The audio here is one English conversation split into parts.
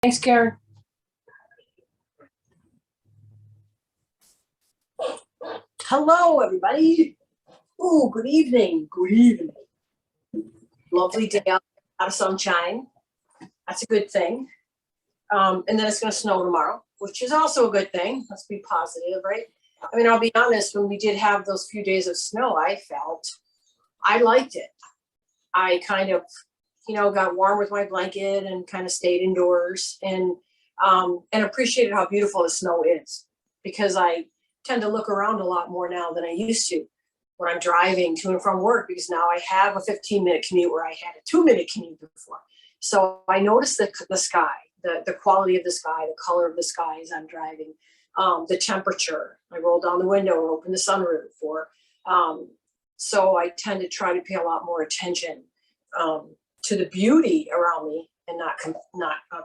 Thanks, Karen. Hello, everybody. Oh, good evening. Good evening. Lovely day out of sunshine. That's a good thing. And then it's going to snow tomorrow, which is also a good thing. Let's be positive, right? I mean, I'll be honest, when we did have those few days of snow, I liked it. I kind of, got warm with my blanket and kind of stayed indoors and appreciated how beautiful the snow is, because I tend to look around a lot more now than I used to when I'm driving to and from work, because now I have a 15-minute commute where I had a 2-minute commute before. So I notice the sky, the quality of the sky, the color of the sky as I'm driving, the temperature. I roll down the window and open the sunroof. So I tend to try to pay a lot more attention to the beauty around me and not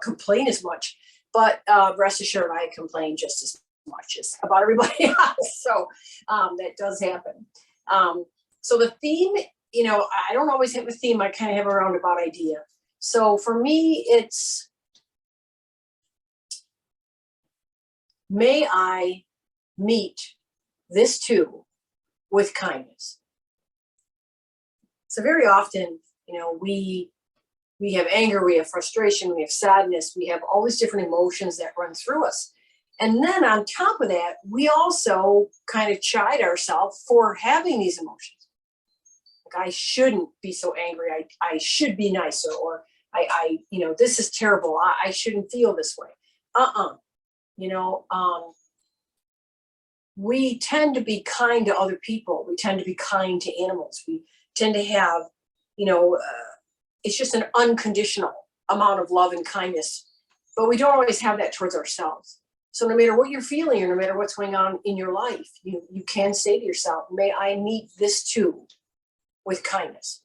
complain as much. But rest assured, I complain just as much as about everybody else. So that does happen. So the theme, I don't always have a theme. I kind of have a roundabout idea. So for me, it's, may I meet this too with kindness. So very often, we have anger, we have frustration, we have sadness, we have all these different emotions that run through us. And then on top of that, we also kind of chide ourselves for having these emotions. Like, I shouldn't be so angry. I should be nicer, or this is terrible. I shouldn't feel this way. We tend to be kind to other people. We tend to be kind to animals. We tend to have, it's just an unconditional amount of love and kindness, but we don't always have that towards ourselves. So no matter what you're feeling, or no matter what's going on in your life, you can say to yourself, may I meet this too with kindness.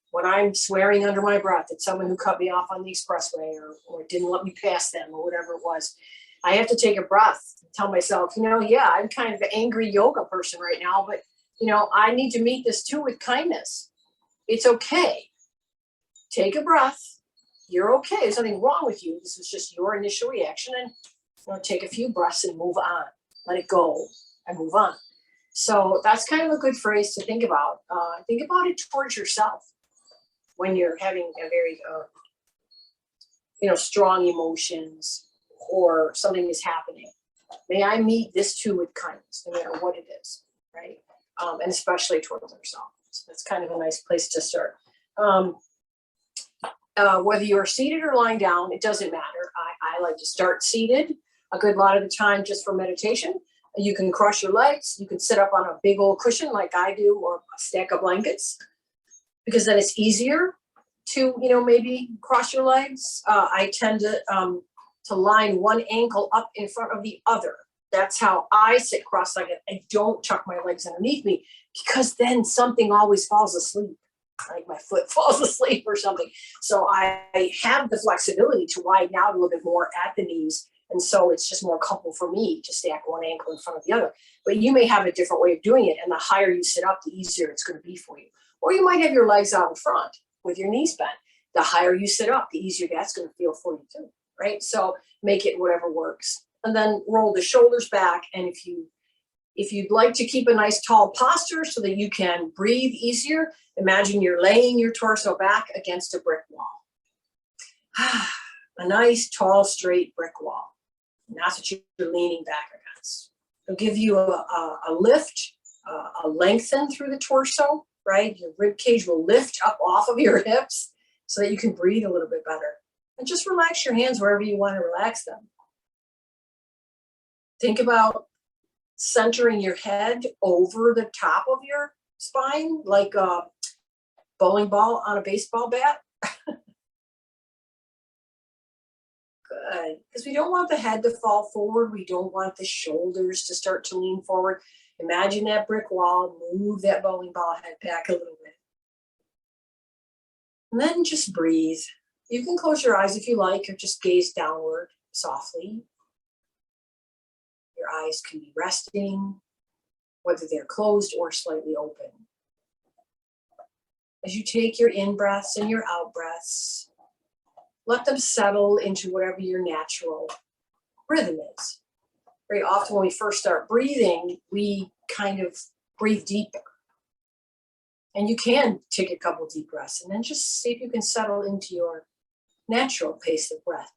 When I'm swearing under my breath at someone who cut me off on the expressway or didn't let me pass them or whatever it was, I have to take a breath and tell myself, I'm kind of an angry yoga person right now, but I need to meet this too with kindness. It's okay. Take a breath. You're okay. There's nothing wrong with you. This is just your initial reaction, and take a few breaths and move on. Let it go and move on. So that's kind of a good phrase to think about. Think about it towards yourself when you're having a very, strong emotions or something is happening. May I meet this too with kindness, no matter what it is, right? And especially towards ourselves. So that's kind of a nice place to start. Whether you're seated or lying down, it doesn't matter. I like to start seated a good lot of the time just for meditation. You can cross your legs. You can sit up on a big old cushion like I do, or a stack of blankets, because then it's easier to, maybe cross your legs. I tend to line one ankle up in front of the other. That's how I sit cross-legged. I don't tuck my legs underneath me, because then something always falls asleep. Like my foot falls asleep or something. So I have the flexibility to widen out a little bit more at the knees. And so it's just more comfortable for me to stack one ankle in front of the other. But you may have a different way of doing it. And the higher you sit up, the easier it's going to be for you. Or you might have your legs out in front with your knees bent. The higher you sit up, the easier that's going to feel for you too, right? So make it whatever works. And then roll the shoulders back. And if you'd like to keep a nice tall posture so that you can breathe easier, imagine you're laying your torso back against a brick wall. A nice, tall, straight brick wall. And that's what you're leaning back against. It'll give you a lift, a lengthen through the torso, right? Your rib cage will lift up off of your hips so that you can breathe a little bit better. And just relax your hands wherever you want to relax them. Think about centering your head over the top of your spine, like a bowling ball on a baseball bat. Good, because we don't want the head to fall forward. We don't want the shoulders to start to lean forward. Imagine that brick wall, move that bowling ball head back a little bit. And then just breathe. You can close your eyes if you like, or just gaze downward softly. Your eyes can be resting, whether they're closed or slightly open. As you take your in breaths and your out breaths, let them settle into whatever your natural rhythm is. Very often when we first start breathing, we kind of breathe deeper. And you can take a couple deep breaths and then just see if you can settle into your natural pace of breath.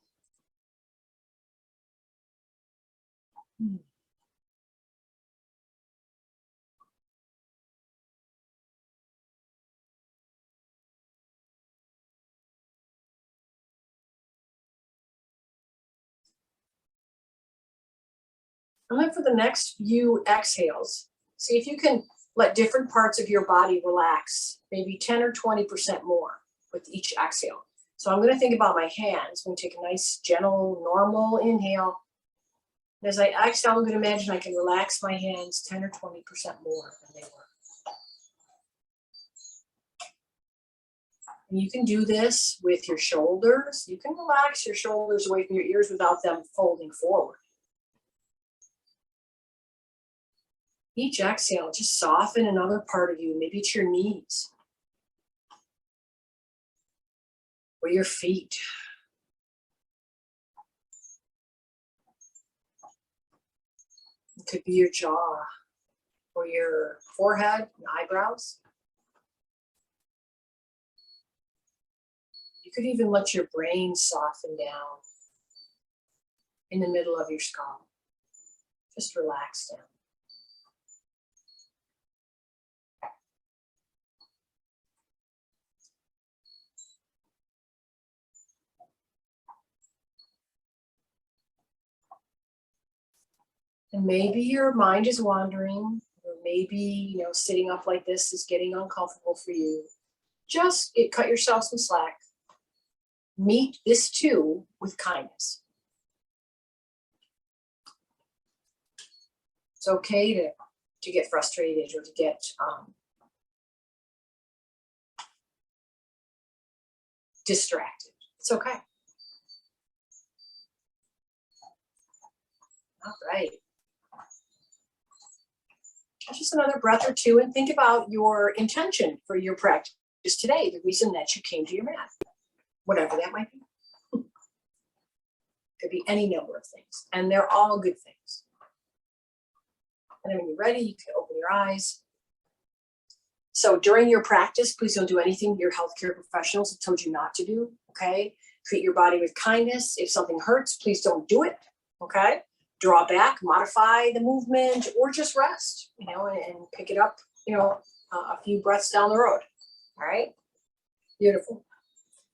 And then for the next few exhales, see if you can let different parts of your body relax, maybe 10 or 20% more with each exhale. So I'm going to think about my hands. I'm going to take a nice, gentle, normal inhale. And as I exhale, I'm going to imagine I can relax my hands 10 or 20% more than they were. And you can do this with your shoulders. You can relax your shoulders away from your ears without them folding forward. Each exhale, just soften another part of you. Maybe it's your knees or your feet. It could be your jaw or your forehead and eyebrows. You could even let your brain soften down in the middle of your skull. Just relax down. And maybe your mind is wandering, or maybe, sitting up like this is getting uncomfortable for you. Just cut yourself some slack. Meet this too with kindness. It's okay to get frustrated or to get distracted. It's okay. All right. Just another breath or two and think about your intention for your practice today, the reason that you came to your mat, whatever that might be. Could be any number of things, and they're all good things. And then when you're ready, you can open your eyes. So during your practice, please don't do anything your healthcare professionals have told you not to do, okay? Treat your body with kindness. If something hurts, please don't do it, okay? Draw back, modify the movement, or just rest, and pick it up, a few breaths down the road. All right, beautiful.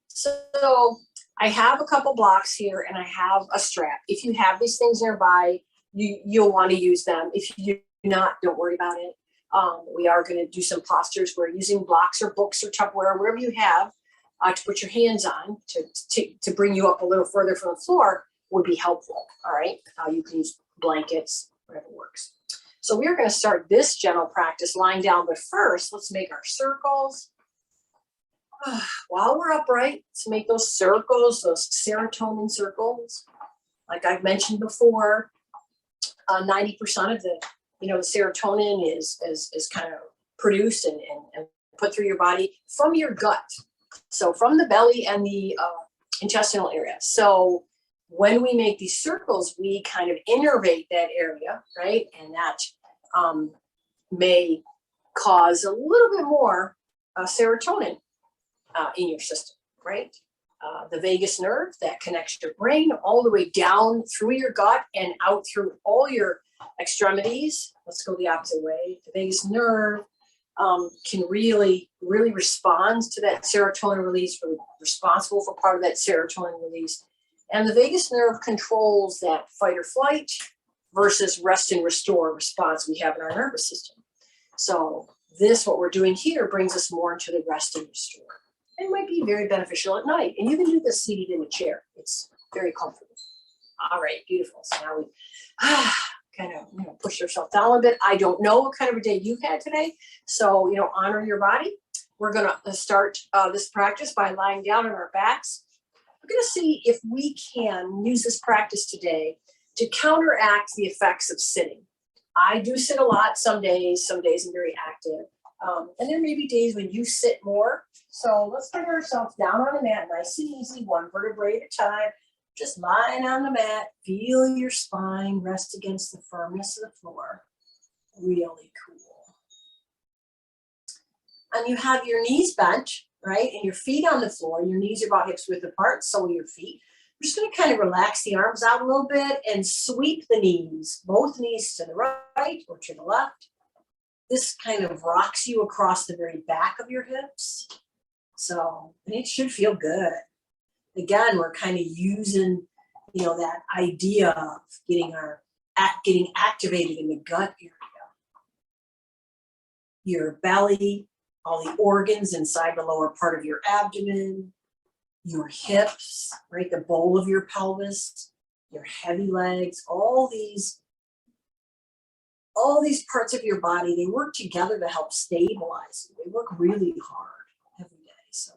So I have a couple blocks here, and I have a strap. If you have these things nearby, you'll want to use them. If you do not, don't worry about it. We are going to do some postures. We're using blocks or books or Tupperware, wherever you have, to put your hands on to bring you up a little further from the floor. Would be helpful, all right? You can use blankets, whatever works. So we're going to start this gentle practice lying down, but first, let's make our circles. While we're upright, let's make those circles, those serotonin circles. Like I've mentioned before, 90% of the serotonin is kind of produced and put through your body from your gut. So from the belly and the intestinal area. So when we make these circles, we kind of innervate that area, right? And that may cause a little bit more serotonin in your system, right? The vagus nerve that connects your brain all the way down through your gut and out through all your extremities. Let's go the opposite way. The vagus nerve can really respond to that serotonin release, really responsible for part of that serotonin release. And the vagus nerve controls that fight or flight versus rest and restore response we have in our nervous system. So what we're doing here brings us more into the rest and restore. It might be very beneficial at night. And you can do this seated in a chair. It's very comfortable. All right, beautiful. So now we kind of push yourself down a bit. I don't know what kind of a day you had today. So, honor your body. We're going to start this practice by lying down on our backs. We're going to see if we can use this practice today to counteract the effects of sitting. I do sit a lot some days I'm very active. And there may be days when you sit more. So let's bring ourselves down on the mat, nice and easy, one vertebrae at a time. Just lying on the mat, feel your spine rest against the firmness of the floor. Really cool. And you have your knees bent, right? And your feet on the floor. Your knees are about hips width apart, so are your feet. We're just going to kind of relax the arms out a little bit and sweep the knees, both knees to the right or to the left. This kind of rocks you across the very back of your hips. So it should feel good. Again, we're kind of using, that idea of getting activated in the gut area. Your belly, all the organs inside the lower part of your abdomen, your hips, right? The bowl of your pelvis, your heavy legs, all these parts of your body, they work together to help stabilize you. They work really hard every day. So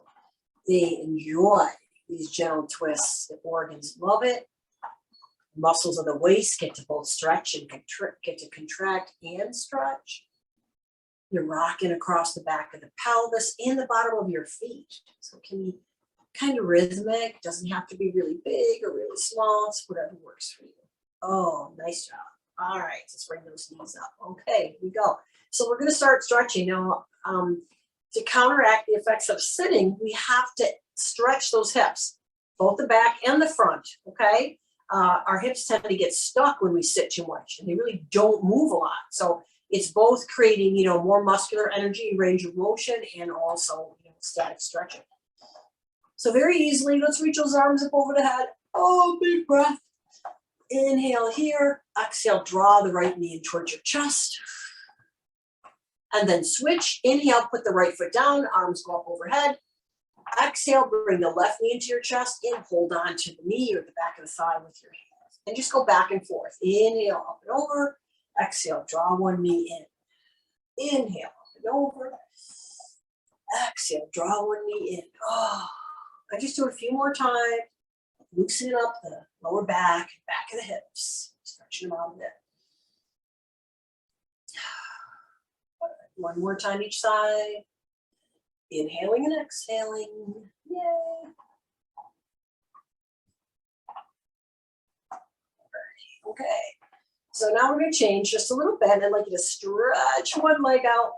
they enjoy these gentle twists. The organs love it. Muscles of the waist get to both stretch and contract and stretch. You're rocking across the back of the pelvis and the bottom of your feet. So it can be kind of rhythmic. It doesn't have to be really big or really small. It's whatever works for you. Oh, nice job. All right, let's bring those knees up. Okay, here we go. So we're going to start stretching. Now, to counteract the effects of sitting, we have to stretch those hips, both the back and the front, okay? Our hips tend to get stuck when we sit too much, and they really don't move a lot. So it's both creating, more muscular energy, range of motion, and also, static stretching. So very easily, let's reach those arms up over the head. Oh, big breath. Inhale here. Exhale, draw the right knee in towards your chest. And then switch. Inhale, put the right foot down. Arms go up overhead. Exhale, bring the left knee into your chest and hold on to the knee or the back of the thigh with your hands. And just go back and forth. Inhale, up and over. Exhale, draw one knee in. Inhale, up and over. Exhale, draw one knee in. Oh, I just do it a few more times. Loosening up the lower back of the hips. Stretching them out a bit. One more time each side. Inhaling and exhaling. Yay. Okay. So now we're going to change just a little bit. I'd like you to stretch one leg out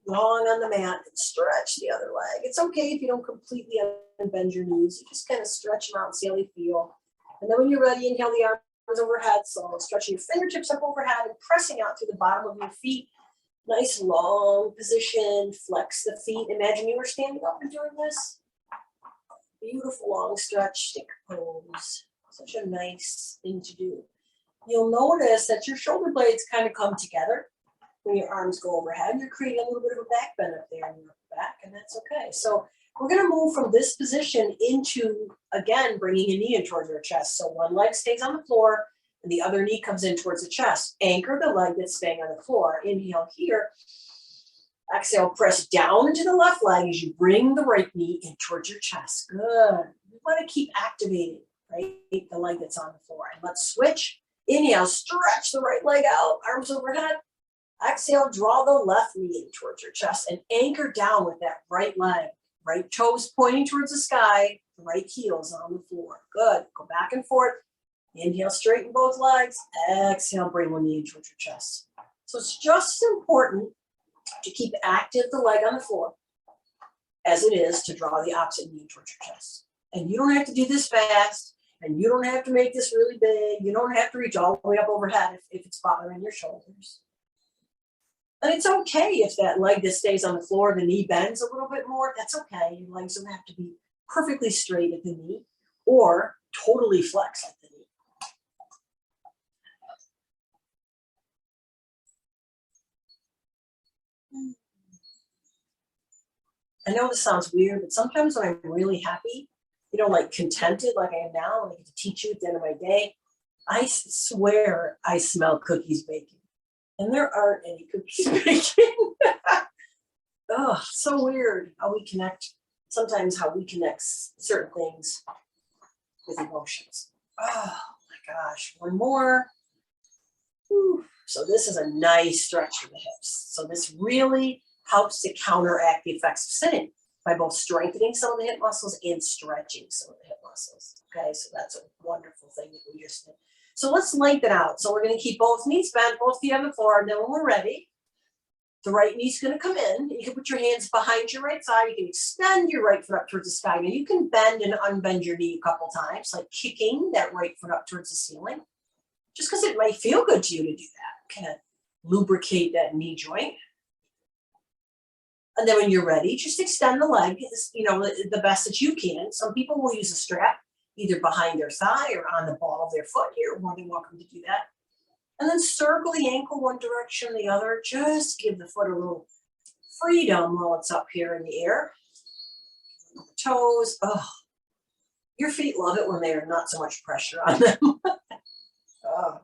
long on the mat and stretch the other leg. It's okay if you don't completely unbend your knees. You just kind of stretch them out and see how they feel. And then when you're ready, inhale the arms overhead. So stretching your fingertips up overhead and pressing out through the bottom of your feet. Nice long position. Flex the feet. Imagine you were standing up and doing this. Beautiful long stretch, stick pose. Such a nice thing to do. You'll notice that your shoulder blades kind of come together. When your arms go overhead, you're creating a little bit of a back bend up there in your back, and that's okay. So we're going to move from this position into, again, bringing a knee in towards our chest. So one leg stays on the floor, and the other knee comes in towards the chest. Anchor the leg that's staying on the floor. Inhale here. Exhale, press down into the left leg as you bring the right knee in towards your chest. Good. We want to keep activating, right, the leg that's on the floor. And let's switch. Inhale, stretch the right leg out, arms overhead. Exhale, draw the left knee in towards your chest and anchor down with that right leg. Right toes pointing towards the sky, the right heels on the floor. Good. Go back and forth. Inhale, straighten both legs. Exhale, bring one knee in towards your chest. So it's just as important to keep active the leg on the floor as it is to draw the opposite knee towards your chest. And you don't have to do this fast, and you don't have to make this really big. You don't have to reach all the way up overhead if it's bothering your shoulders. And it's okay if that leg that stays on the floor, the knee bends a little bit more. That's okay. Your legs don't have to be perfectly straight at the knee or totally flex at the knee. I know this sounds weird, but sometimes when I'm really happy, like contented like I am now, and I get to teach you at the end of my day, I swear I smell cookies baking. And there aren't any cookies baking. Oh, so weird how we connect certain things with emotions. Oh my gosh, one more. Whew. So this is a nice stretch for the hips. So this really helps to counteract the effects of sitting by both strengthening some of the hip muscles and stretching some of the hip muscles. Okay, so that's a wonderful thing that we just did. So let's lengthen out. So we're going to keep both knees bent, both feet on the floor, and then when we're ready, the right knee's going to come in. You can put your hands behind your right side. You can extend your right foot up towards the sky. Now you can bend and unbend your knee a couple times, like kicking that right foot up towards the ceiling, just because it might feel good to you to do that. Kind of lubricate that knee joint. And then when you're ready, just extend the leg, the best that you can. Some people will use a strap either behind their thigh or on the ball of their foot. You're more than welcome to do that. And then circle the ankle one direction, the other. Just give the foot a little freedom while it's up here in the air. Toes. Oh, your feet love it when there's not so much pressure on them.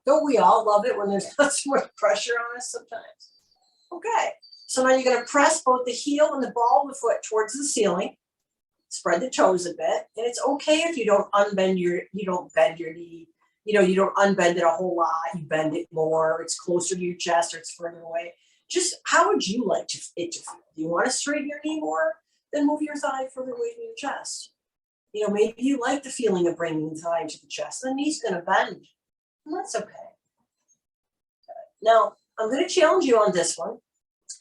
Don't we all love it when there's not so much pressure on us sometimes? Okay. So now you're going to press both the heel and the ball of the foot towards the ceiling. Spread the toes a bit. And it's okay if you don't bend your knee. You don't unbend it a whole lot. You bend it more. It's closer to your chest or it's further away. Just how would you like it to feel? Do you want to straighten your knee more? Then move your thigh further away from your chest. Maybe you like the feeling of bringing the thigh into the chest. The knee's going to bend. And that's okay. Now, I'm going to challenge you on this one.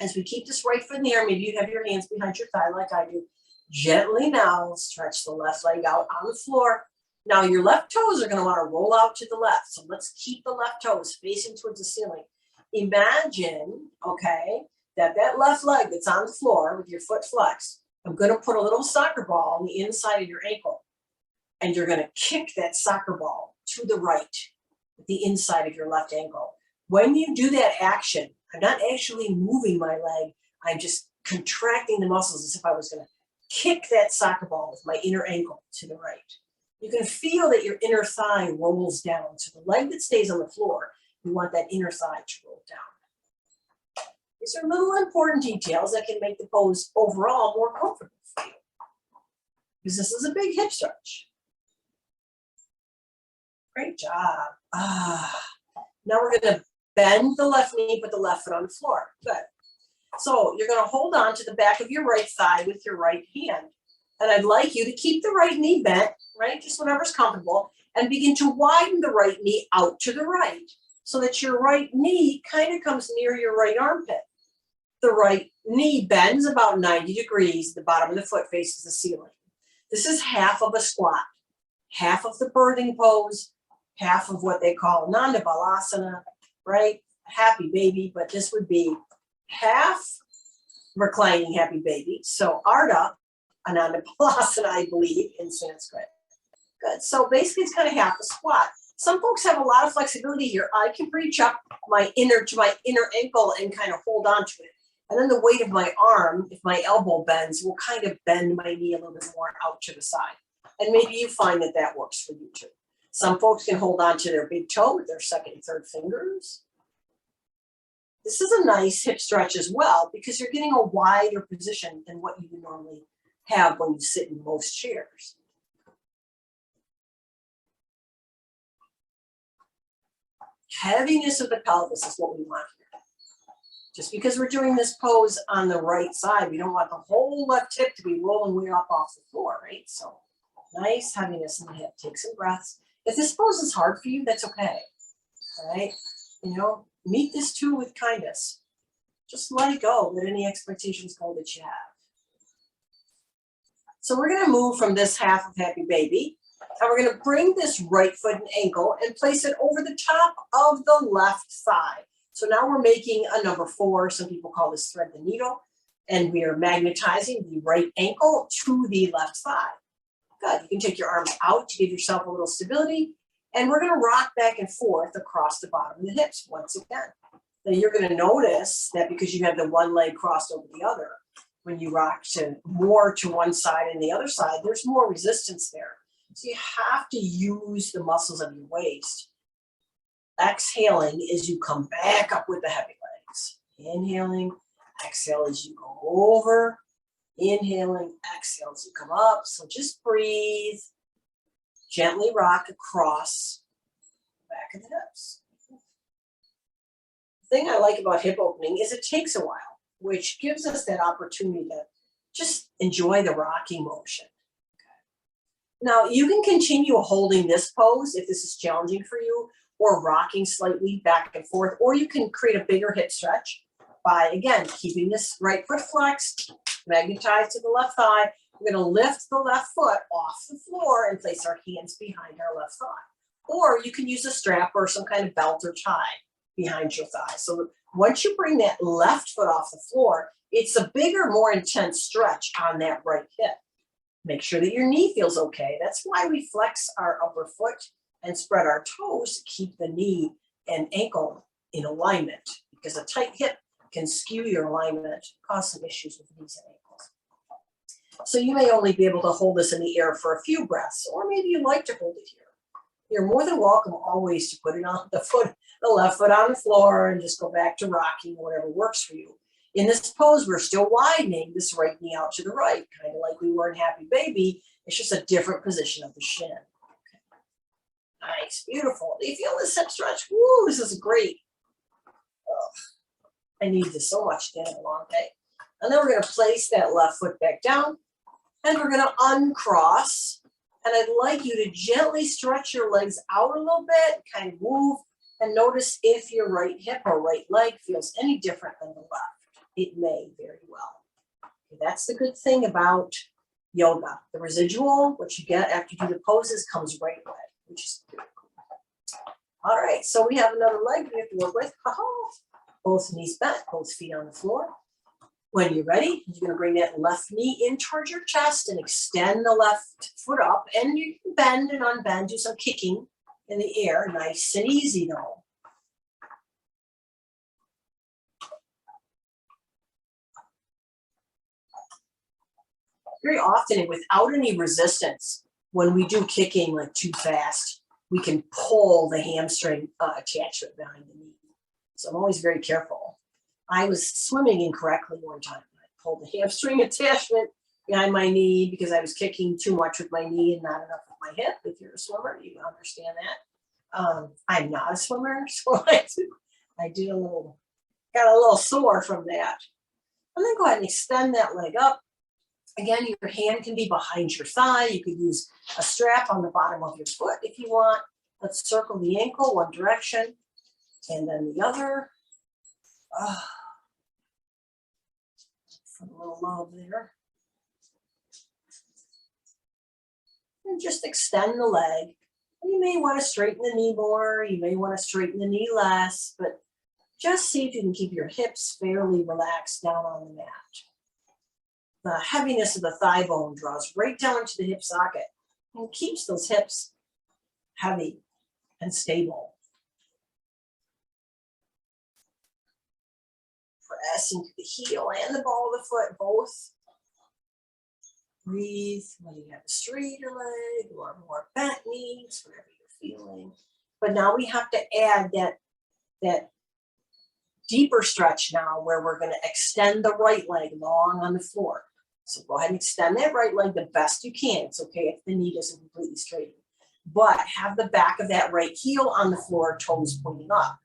As we keep this right foot in the air, maybe you have your hands behind your thigh like I do. Gently now stretch the left leg out on the floor. Now your left toes are going to want to roll out to the left. So let's keep the left toes facing towards the ceiling. Imagine, okay, that left leg that's on the floor with your foot flexed, I'm going to put a little soccer ball on the inside of your ankle. And you're going to kick that soccer ball to the right, the inside of your left ankle. When you do that action, I'm not actually moving my leg. I'm just contracting the muscles as if I was going to kick that soccer ball with my inner ankle to the right. You can feel that your inner thigh rolls down. So the leg that stays on the floor, you want that inner thigh to roll down. These are little important details that can make the pose overall more comfortable for you. Because this is a big hip stretch. Great job. Now we're going to bend the left knee, put the left foot on the floor. Good. So you're going to hold on to the back of your right thigh with your right hand. And I'd like you to keep the right knee bent, right? Just whatever's comfortable. And begin to widen the right knee out to the right so that your right knee kind of comes near your right armpit. The right knee bends about 90 degrees. The bottom of the foot faces the ceiling. This is half of a squat, half of the birthing pose, half of what they call Nanda Balasana, right? Happy baby, but this would be half reclining happy baby. So Ardha Ananda Balasana, I believe, in Sanskrit. Good. So basically it's kind of half a squat. Some folks have a lot of flexibility here. I can reach up my inner ankle and kind of hold on to it. And then the weight of my arm, if my elbow bends, will kind of bend my knee a little bit more out to the side. And maybe you find that that works for you too. Some folks can hold on to their big toe with their second and third fingers. This is a nice hip stretch as well because you're getting a wider position than what you would normally have when you sit in most chairs. Heaviness of the pelvis is what we want here. Just because we're doing this pose on the right side, we don't want the whole left hip to be rolling way up off the floor, right? So nice heaviness in the hip. Take some breaths. If this pose is hard for you, that's okay. All right? Meet this too with kindness. Just let it go. Let any expectations go that you have. So we're going to move from this half of happy baby, and we're going to bring this right foot and ankle and place it over the top of the left thigh. So now we're making a number 4. Some people call this thread the needle, and we are magnetizing the right ankle to the left thigh. Good. You can take your arms out to give yourself a little stability. And we're going to rock back and forth across the bottom of the hips once again. Now you're going to notice that because you have the one leg crossed over the other, when you rock more to one side and the other side, there's more resistance there. So you have to use the muscles of your waist. Exhaling as you come back up with the heavy legs. Inhaling, exhale as you go over. Inhaling, exhale as you come up. So just breathe. Gently rock across the back of the hips. The thing I like about hip opening is it takes a while. which gives us that opportunity to just enjoy the rocking motion. Now, you can continue holding this pose if this is challenging for you, or rocking slightly back and forth, or you can create a bigger hip stretch by, again, keeping this right foot flexed, magnetized to the left thigh. We're going to lift the left foot off the floor and place our hands behind our left thigh. Or you can use a strap or some kind of belt or tie behind your thigh. So once you bring that left foot off the floor, it's a bigger, more intense stretch on that right hip. Make sure that your knee feels okay. That's why we flex our upper foot and spread our toes to keep the knee and ankle in alignment, because a tight hip can skew your alignment, cause some issues with knees and ankles. So you may only be able to hold this in the air for a few breaths, or maybe you like to hold it here. You're more than welcome always to put it on the left foot on the floor and just go back to rocking, whatever works for you. In this pose, we're still widening this right knee out to the right, kind of like we were in Happy Baby. It's just a different position of the shin. Okay. Nice, beautiful. Do you feel this hip stretch? Woo, this is great. Oh, I need this so much today in a long day. And then we're going to place that left foot back down, and we're going to uncross. And I'd like you to gently stretch your legs out a little bit, kind of move, and notice if your right hip or right leg feels any different than the left. It may very well. Okay, that's the good thing about yoga. The residual, what you get after you do the poses, comes right away, which is good. All right, so we have another leg we have to work with. Both knees bent, both feet on the floor. When you're ready, you're going to bring that left knee in towards your chest and extend the left foot up. And you can bend and unbend, do some kicking in the air, nice and easy though. Very often, and without any resistance, when we do kicking like too fast, we can pull the hamstring attachment behind the knee. So I'm always very careful. I was swimming incorrectly one time. I pulled the hamstring attachment behind my knee because I was kicking too much with my knee and not enough with my hip. If you're a swimmer, you understand that. I'm not a swimmer, so I did got a little sore from that. And then go ahead and extend that leg up. Again, your hand can be behind your thigh. You could use a strap on the bottom of your foot if you want. Let's circle the ankle one direction and then the other. For a little love there. And just extend the leg. You may want to straighten the knee more. You may want to straighten the knee less, but just see if you can keep your hips fairly relaxed down on the mat. The heaviness of the thigh bone draws right down into the hip socket and keeps those hips heavy and stable. Press into the heel and the ball of the foot, both. Breathe when you have a straighter leg or more bent knees, whatever you're feeling. But now we have to add that deeper stretch now where we're going to extend the right leg long on the floor. So go ahead and extend that right leg the best you can. It's okay if the knee doesn't completely straighten. But have the back of that right heel on the floor, toes pointing up.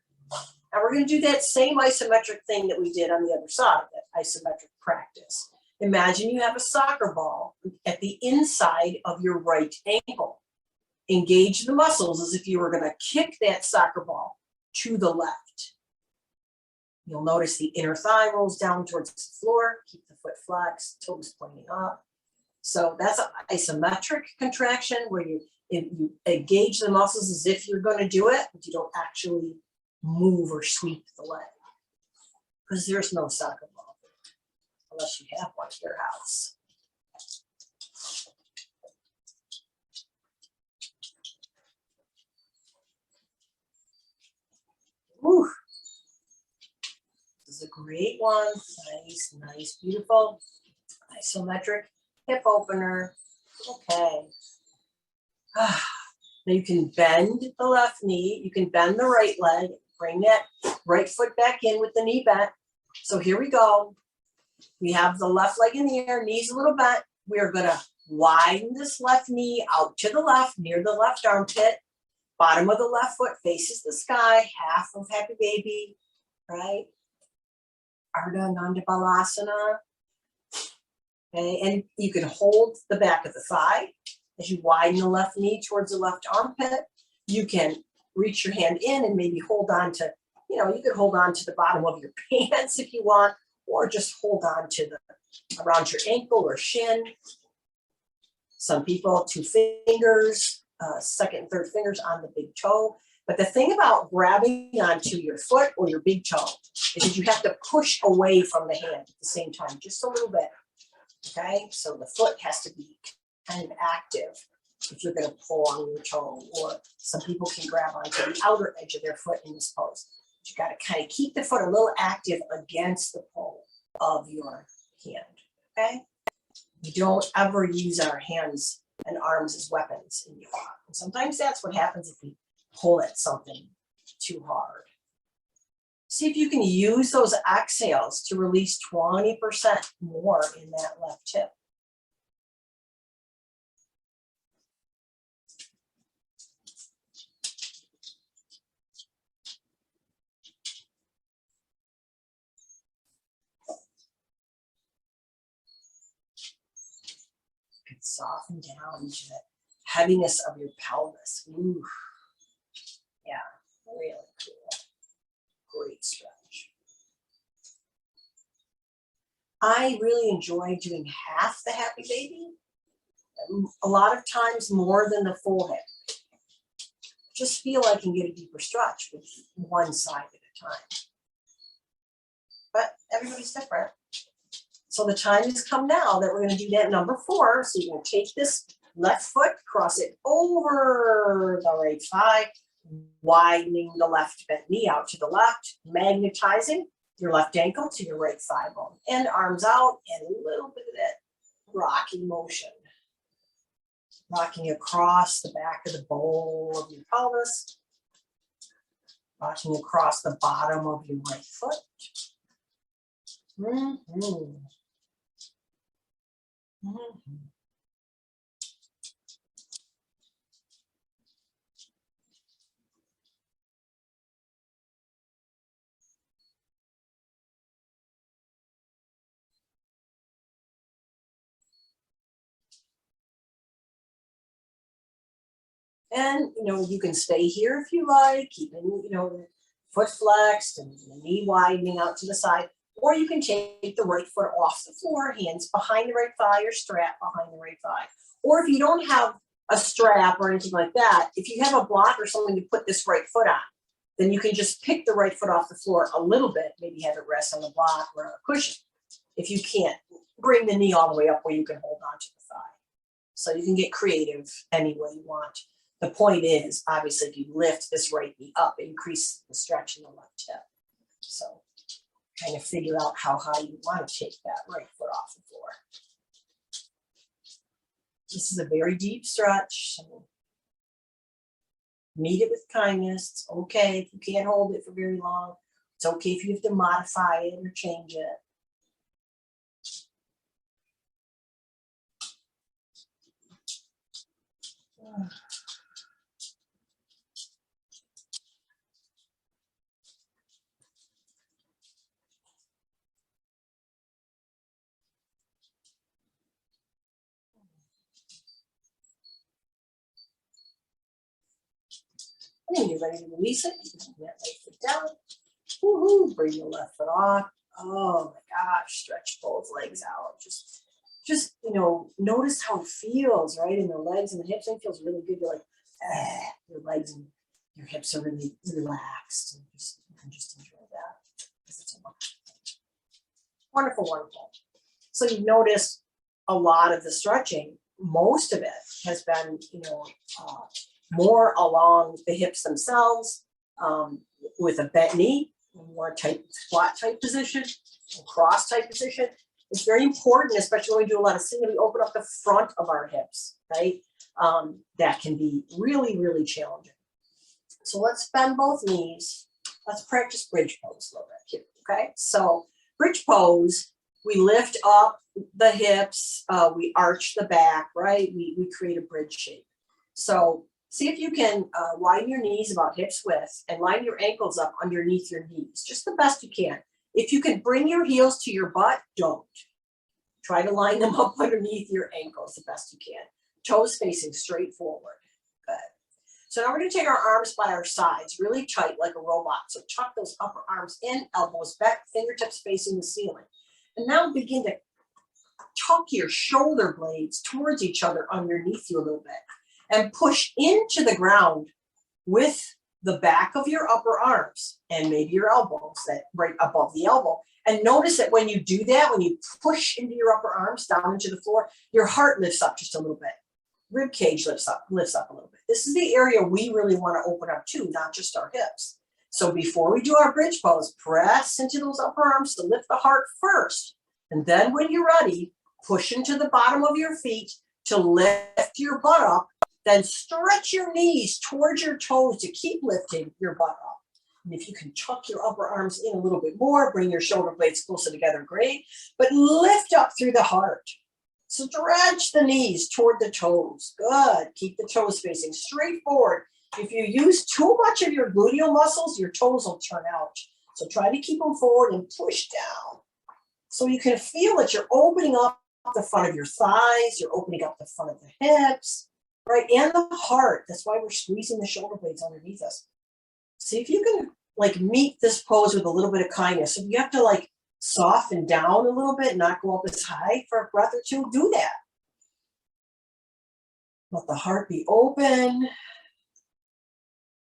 Now we're going to do that same isometric thing that we did on the other side, that isometric practice. Imagine you have a soccer ball at the inside of your right ankle. Engage the muscles as if you were going to kick that soccer ball to the left. You'll notice the inner thigh rolls down towards the floor. Keep the foot flexed, toes pointing up. So that's an isometric contraction where you engage the muscles as if you're going to do it, but you don't actually move or sweep the leg. Because there's no soccer ball unless you have one at your house. Woo. This is a great one. Nice, nice, beautiful. Isometric hip opener. Okay. Now you can bend the left knee. You can bend the right leg. Bring that right foot back in with the knee bent. So here we go. We have the left leg in the air, knees a little bent. We are going to widen this left knee out to the left, near the left armpit. Bottom of the left foot faces the sky, half of Happy Baby, right? Ardha Nanda Balasana. Okay, and you can hold the back of the thigh as you widen the left knee towards the left armpit. You can reach your hand in and maybe hold on to, you could hold on to the bottom of your pants if you want, or just hold on to around your ankle or shin. Some people, 2 fingers, second and third fingers on the big toe. But the thing about grabbing onto your foot or your big toe is that you have to push away from the hand at the same time, just a little bit. Okay, so the foot has to be kind of active if you're going to pull on your toe, or some people can grab onto the outer edge of their foot in this pose. But you got to kind of keep the foot a little active against the pole of your hand. Okay, we don't ever use our hands and arms as weapons in yoga. And sometimes that's what happens if we pull at something too hard. See if you can use those exhales to release 20% more in that left hip. You can soften down into the heaviness of your pelvis. Ooh. Yeah, really cool. Great stretch. I really enjoy doing half the happy baby. A lot of times more than the full hip. Just feel I can get a deeper stretch with one side at a time. But everybody's different. So the time has come now that we're going to do that number 4. So you're going to take this left foot, cross it over the right thigh, widening the left bent knee out to the left, magnetizing your left ankle to your right thigh bone, and arms out, and a little bit of that rocking motion. Rocking across the back of the bowl of your pelvis, rocking across the bottom of your right foot. And, you can stay here if you like, keeping, the foot flexed and the knee widening out to the side. Or you can take the right foot off the floor, hands behind the right thigh or strap behind the right thigh. Or if you don't have a strap or anything like that, if you have a block or something to put this right foot on, then you can just pick the right foot off the floor a little bit, maybe have it rest on the block or a cushion. If you can't, bring the knee all the way up where you can hold on to the thigh. So you can get creative any way you want. The point is, obviously, if you lift this right knee up, it increases the stretch in the left hip. So kind of figure out how high you want to take that right foot off the floor. This is a very deep stretch. So meet it with kindness. It's okay if you can't hold it for very long. It's okay if you have to modify it or change it. And then you're ready to release it. You can bring that right foot down. Woohoo! Bring the left foot off. Oh my gosh, stretch both legs out. Just notice how it feels, right? In the legs and the hips, it feels really good. You're like, your legs and your hips are really relaxed. And you can just enjoy that. It's wonderful, wonderful. So you've noticed a lot of the stretching. Most of it has been, more along the hips themselves, with a bent knee, more tight squat type position, cross type position. It's very important, especially when we do a lot of sitting, we open up the front of our hips, right? That can be really, really challenging. So let's bend both knees. Let's practice bridge pose a little bit here, okay? So bridge pose, we lift up the hips, we arch the back, right? We create a bridge shape. So see if you can widen your knees about hips width and line your ankles up underneath your knees, just the best you can. If you can bring your heels to your butt, don't. Try to line them up underneath your ankles the best you can. Toes facing straight forward. Good. So now we're going to take our arms by our sides, really tight like a robot. So tuck those upper arms in, elbows back, fingertips facing the ceiling. And now begin to tuck your shoulder blades towards each other underneath you a little bit. And push into the ground with the back of your upper arms and maybe your elbows that right above the elbow. And notice that when you do that, when you push into your upper arms down into the floor, your heart lifts up just a little bit. Rib cage lifts up a little bit. This is the area we really want to open up too, not just our hips. So before we do our bridge pose, press into those upper arms to lift the heart first. And then when you're ready, push into the bottom of your feet to lift your butt up. Then stretch your knees towards your toes to keep lifting your butt up. And if you can tuck your upper arms in a little bit more, bring your shoulder blades closer together, great. But lift up through the heart. Stretch the knees toward the toes. Good. Keep the toes facing straight forward. If you use too much of your gluteal muscles, your toes will turn out. So try to keep them forward and push down. So you can feel that you're opening up the front of your thighs, you're opening up the front of the hips. Right, and the heart. That's why we're squeezing the shoulder blades underneath us. See if you can like meet this pose with a little bit of kindness. If you have to like soften down a little bit, not go up as high for a breath or two, do that. Let the heart be open.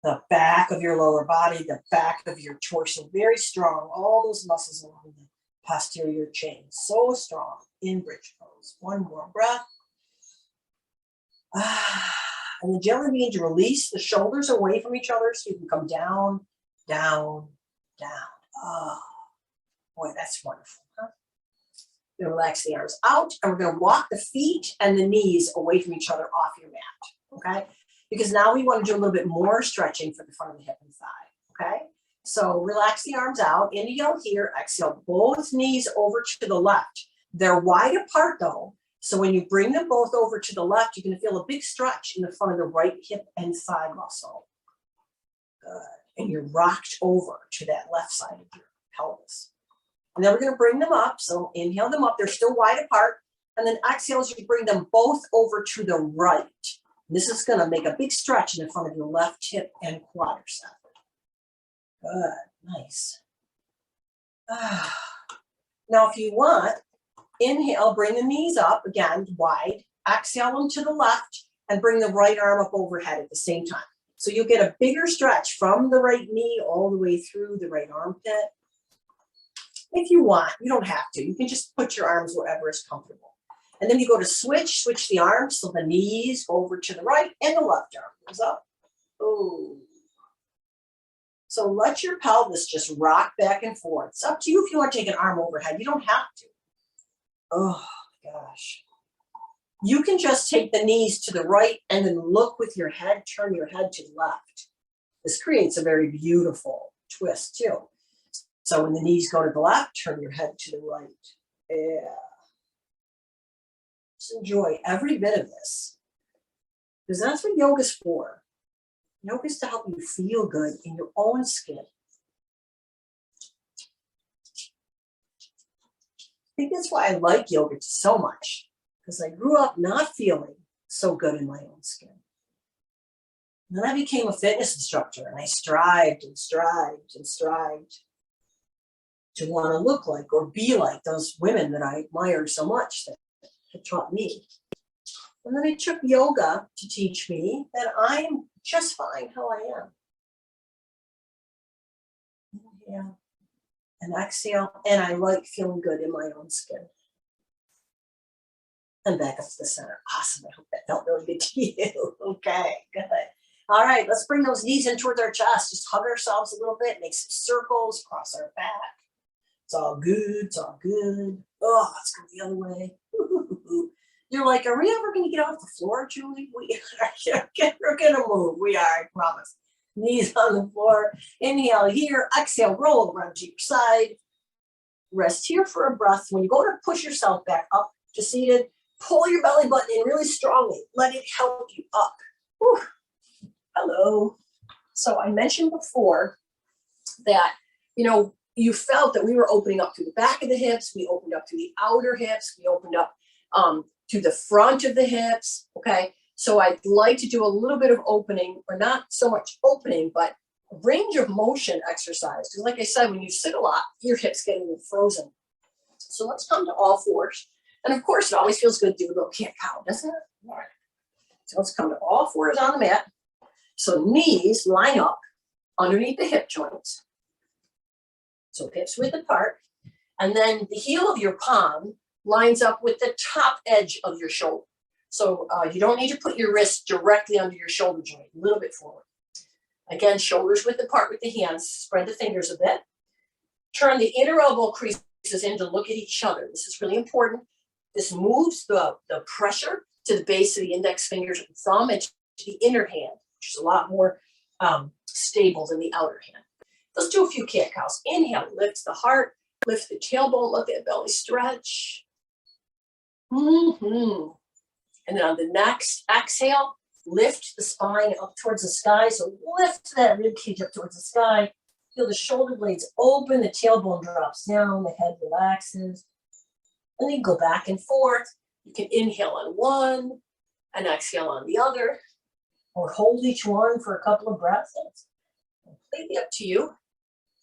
The back of your lower body, the back of your torso, very strong. All those muscles along the posterior chain, so strong in bridge pose. One more breath. And then gently begin to release the shoulders away from each other so you can come down, down, down. Oh, boy, that's wonderful, huh? You're going to relax the arms out, and we're going to walk the feet and the knees away from each other off your mat, okay? Because now we want to do a little bit more stretching for the front of the hip and thigh, okay? So relax the arms out, inhale here, exhale, both knees over to the left. They're wide apart though. So when you bring them both over to the left, you're going to feel a big stretch in the front of the right hip and thigh muscle. Good. And you're rocked over to that left side of your pelvis. And then we're going to bring them up. So inhale them up. They're still wide apart. And then exhale as you bring them both over to the right. And this is going to make a big stretch in the front of your left hip and quadricep. Good. Nice. Now, if you want, inhale, bring the knees up, again, wide. Exhale them to the left and bring the right arm up overhead at the same time. So you'll get a bigger stretch from the right knee all the way through the right armpit. If you want, you don't have to. You can just put your arms wherever is comfortable. And then you go to switch the arms so the knees go over to the right and the left arm goes up. Oh. So let your pelvis just rock back and forth. It's up to you if you want to take an arm overhead. You don't have to. Oh my gosh. You can just take the knees to the right and then look with your head, turn your head to the left. This creates a very beautiful twist too. So when the knees go to the left, turn your head to the right. Yeah. Just enjoy every bit of this. Because that's what yoga's for. Yoga is to help you feel good in your own skin. I think that's why I like yoga so much, because I grew up not feeling so good in my own skin. And then I became a fitness instructor, and I strived and strived and strived to want to look like or be like those women that I admired so much that had taught me. And then I took yoga to teach me that I'm just fine how I am. Inhale and exhale, and I like feeling good in my own skin. And back up to the center. Awesome. I hope that felt really good to you. Okay, good. All right, let's bring those knees in towards our chest. Just hug ourselves a little bit, make some circles across our back. It's all good. It's all good. Oh, let's go the other way. You're like, are we ever going to get off the floor, Julie? We are. We're going to move. We are, I promise. Knees on the floor. Inhale here. Exhale, roll around to your side. Rest here for a breath. When you go to push yourself back up to seated, pull your belly button in really strongly. Let it help you up. Whew. Hello. So I mentioned before that, you felt that we were opening up through the back of the hips, we opened up through the outer hips, we opened up to the front of the hips, okay? So I'd like to do a little bit of opening, or not so much opening, but range of motion exercise. Because like I said, when you sit a lot, your hips get a little frozen. So let's come to all fours. And of course, it always feels good to do a little cat-cow, doesn't it? All right. So let's come to all fours on the mat. So knees line up underneath the hip joints. So hips width apart. And then the heel of your palm lines up with the top edge of your shoulder. So you don't need to put your wrist directly under your shoulder joint, a little bit forward. Again, shoulders width apart with the hands. Spread the fingers a bit. Turn the inner elbow creases in to look at each other. This is really important. This moves the pressure to the base of the index fingers and thumb and to the inner hand, which is a lot more stable than the outer hand. Let's do a few cat cows. Inhale, lift the heart, lift the tailbone, let that belly stretch. And then on the next exhale, lift the spine up towards the sky. So lift that rib cage up towards the sky. Feel the shoulder blades open, the tailbone drops down, the head relaxes. And then go back and forth. You can inhale on one and exhale on the other, or hold each one for a couple of breaths. It's completely up to you.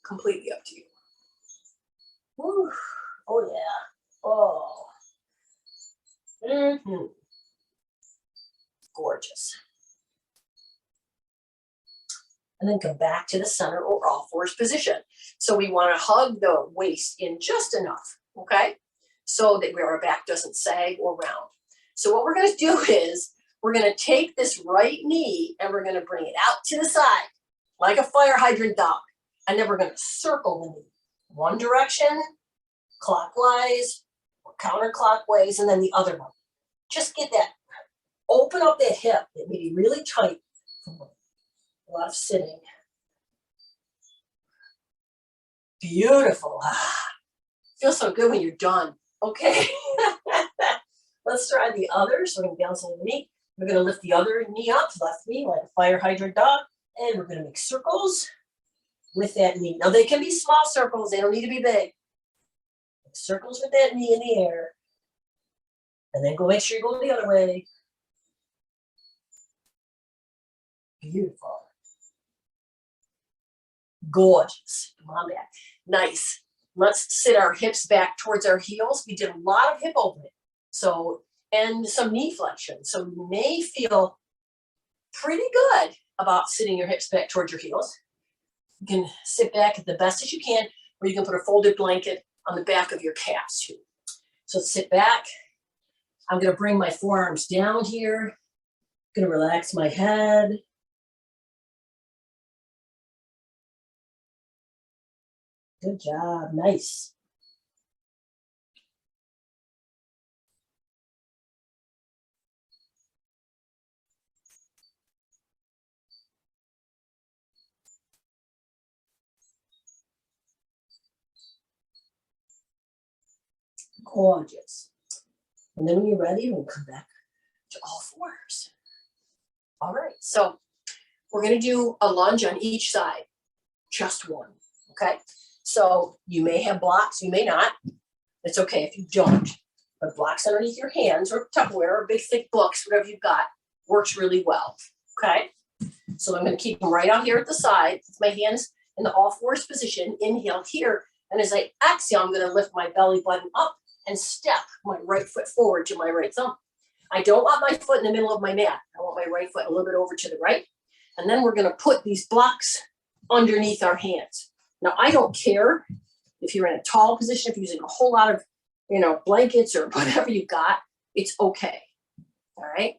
Completely up to you. Woo. Oh, yeah. Oh. Gorgeous. And then come back to the center or all fours position. So we want to hug the waist in just enough, okay? So that our back doesn't sag or round. So what we're going to do is we're going to take this right knee and we're going to bring it out to the side like a fire hydrant dog. And then we're going to circle the knee. One direction, clockwise, or counterclockwise, and then the other one. Just get that, open up that hip. It may be really tight from a lot of sitting. Beautiful. Feels so good when you're done. Okay. Let's try the other. So we're going to bounce on the knee. We're going to lift the other knee up, left knee, like a fire hydrant dog. And we're going to make circles with that knee. Now they can be small circles. They don't need to be big. Circles with that knee in the air. And then make sure you go the other way. Beautiful. Gorgeous. Come on back. Nice. Let's sit our hips back towards our heels. We did a lot of hip opening. So, and some knee flexion. So you may feel pretty good about sitting your hips back towards your heels. You can sit back the best as you can, or you can put a folded blanket on the back of your calves too. So sit back. I'm going to bring my forearms down here. I'm going to relax my head. Good job. Nice. Gorgeous. And then when you're ready, we'll come back to all fours. All right. So we're going to do a lunge on each side. Just one. Okay. So you may have blocks, you may not. It's okay if you don't. But blocks underneath your hands or Tupperware or big thick books, whatever you've got, works really well. Okay. So I'm going to keep them right out here at the side with my hands in the all fours position. Inhale here. And as I exhale, I'm going to lift my belly button up and step my right foot forward to my right thumb. I don't want my foot in the middle of my mat. I want my right foot a little bit over to the right. And then we're going to put these blocks underneath our hands. Now, I don't care if you're in a tall position, if you're using a whole lot of, blankets or whatever you got, it's okay. All right.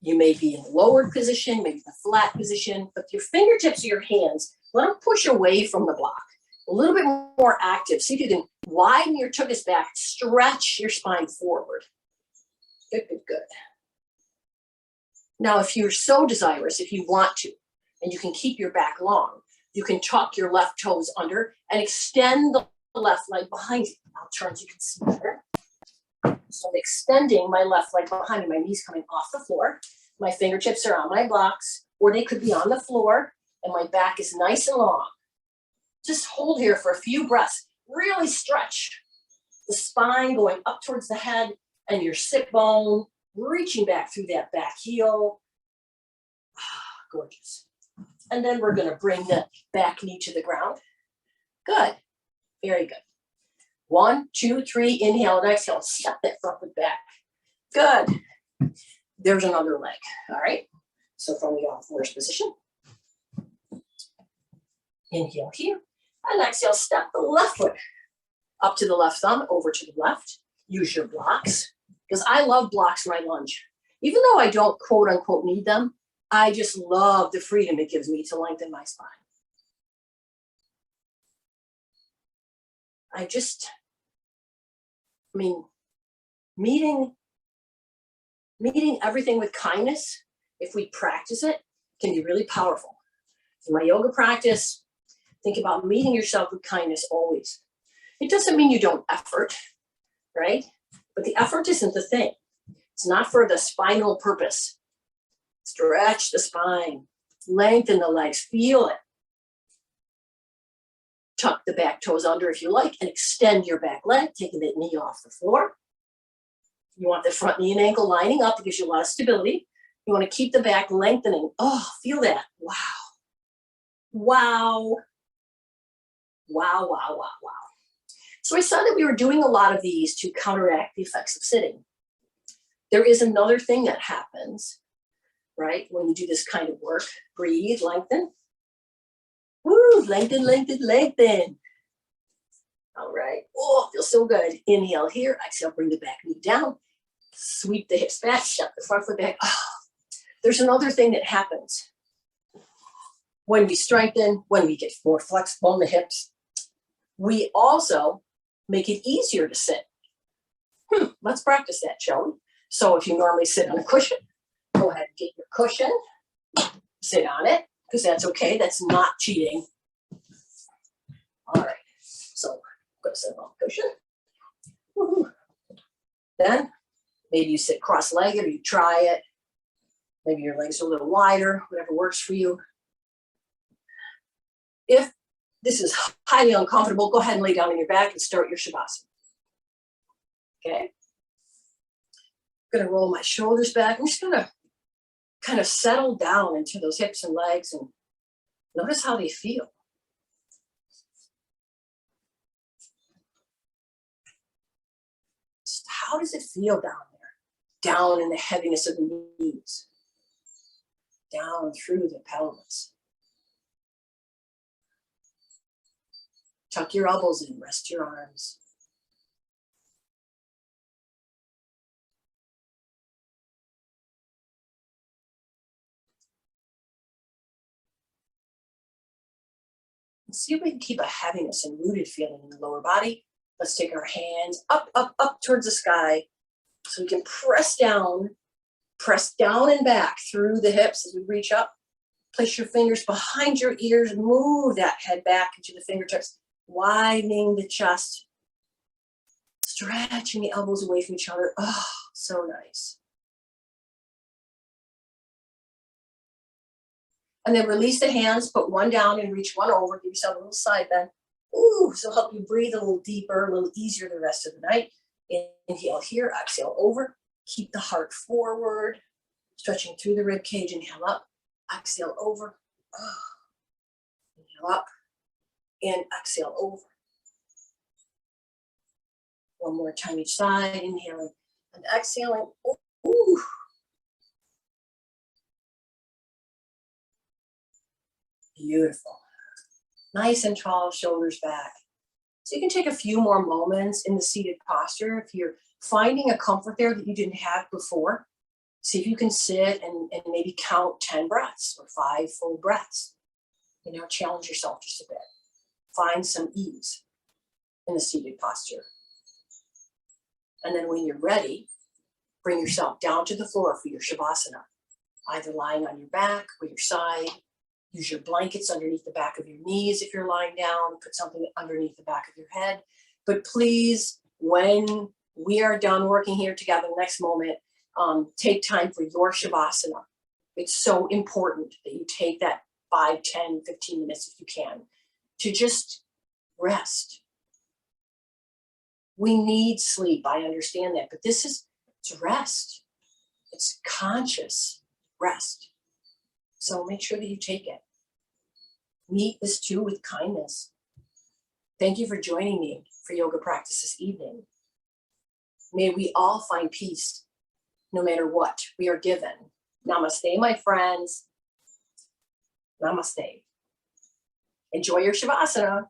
You may be in a lowered position, maybe the flat position, but your fingertips of your hands, let them push away from the block. A little bit more active. See if you can widen your tuchus back, stretch your spine forward. Good, good, good. Now, if you're so desirous, if you want to, and you can keep your back long, you can tuck your left toes under and extend the left leg behind you. I'll turn so you can see better. So I'm extending my left leg behind me. My knees coming off the floor. My fingertips are on my blocks, or they could be on the floor, and my back is nice and long. Just hold here for a few breaths. Really stretch the spine going up towards the head and your sit bone, reaching back through that back heel. Gorgeous. And then we're going to bring the back knee to the ground. Good. Very good. 1, 2, 3, inhale and exhale. Step that front foot back. Good. There's another leg. All right. So from the horse position. Inhale here. And exhale, step the left foot up to the left thumb, over to the left. Use your blocks. Because I love blocks when I lunge. Even though I don't quote unquote need them, I just love the freedom it gives me to lengthen my spine. Meeting everything with kindness, if we practice it, can be really powerful. In my yoga practice, think about meeting yourself with kindness always. It doesn't mean you don't effort, right? But the effort isn't the thing. It's not for the spinal purpose. Stretch the spine, lengthen the legs, feel it. Tuck the back toes under if you like, and extend your back leg, taking the knee off the floor. You want the front knee and ankle lining up. It gives you a lot of stability. You want to keep the back lengthening. Oh, feel that. Wow. Wow. Wow, wow, wow, wow. So I said that we were doing a lot of these to counteract the effects of sitting. There is another thing that happens, right? When you do this kind of work, breathe, lengthen. Woo, lengthen, lengthen, lengthen. All right. Oh, feels so good. Inhale here. Exhale, bring the back knee down. Sweep the hips back, step the front foot back. Oh, there's another thing that happens. When we strengthen, when we get more flexible in the hips, we also make it easier to sit. Let's practice that, shall we? So if you normally sit on a cushion, go ahead and get your cushion, sit on it, because that's okay. That's not cheating. All right. So I'm going to sit on the cushion. Woo-hoo. Then maybe you sit cross-legged or you try it. Maybe your legs are a little wider, whatever works for you. If this is highly uncomfortable, go ahead and lay down on your back and start your Shavasana. Okay. I'm going to roll my shoulders back. I'm just going to kind of settle down into those hips and legs and notice how they feel. Just how does it feel down there? Down in the heaviness of the knees. Down through the pelvis. Tuck your elbows in, rest your arms. And see if we can keep a heaviness and rooted feeling in the lower body. Let's take our hands up, up, up towards the sky so we can press down and back through the hips as we reach up. Place your fingers behind your ears, move that head back into the fingertips. Widening the chest, stretching the elbows away from each other. Oh, so nice. And then release the hands, put one down and reach one over. Give yourself a little side bend. Ooh, this will help you breathe a little deeper, a little easier the rest of the night. Inhale here, exhale over. Keep the heart forward, stretching through the rib cage. Inhale up, exhale over. Oh. Inhale up. And exhale over. One more time each side, inhaling and exhaling. Ooh. Beautiful. Nice and tall, shoulders back. So you can take a few more moments in the seated posture. If you're finding a comfort there that you didn't have before, see if you can sit and maybe count 10 breaths or 5 full breaths. You know, challenge yourself just a bit. Find some ease in the seated posture. And then when you're ready, bring yourself down to the floor for your Shavasana, either lying on your back or your side. Use your blankets underneath the back of your knees if you're lying down. Put something underneath the back of your head. But please, when we are done working here together next moment, take time for your Shavasana. It's so important that you take that 5, 10, 15 minutes if you can to just rest. We need sleep, I understand that, but it's rest. It's conscious rest. So make sure that you take it. Meet this too with kindness. Thank you for joining me for yoga practice this evening. May we all find peace no matter what we are given. Namaste, my friends. Namaste. Enjoy your Shavasana.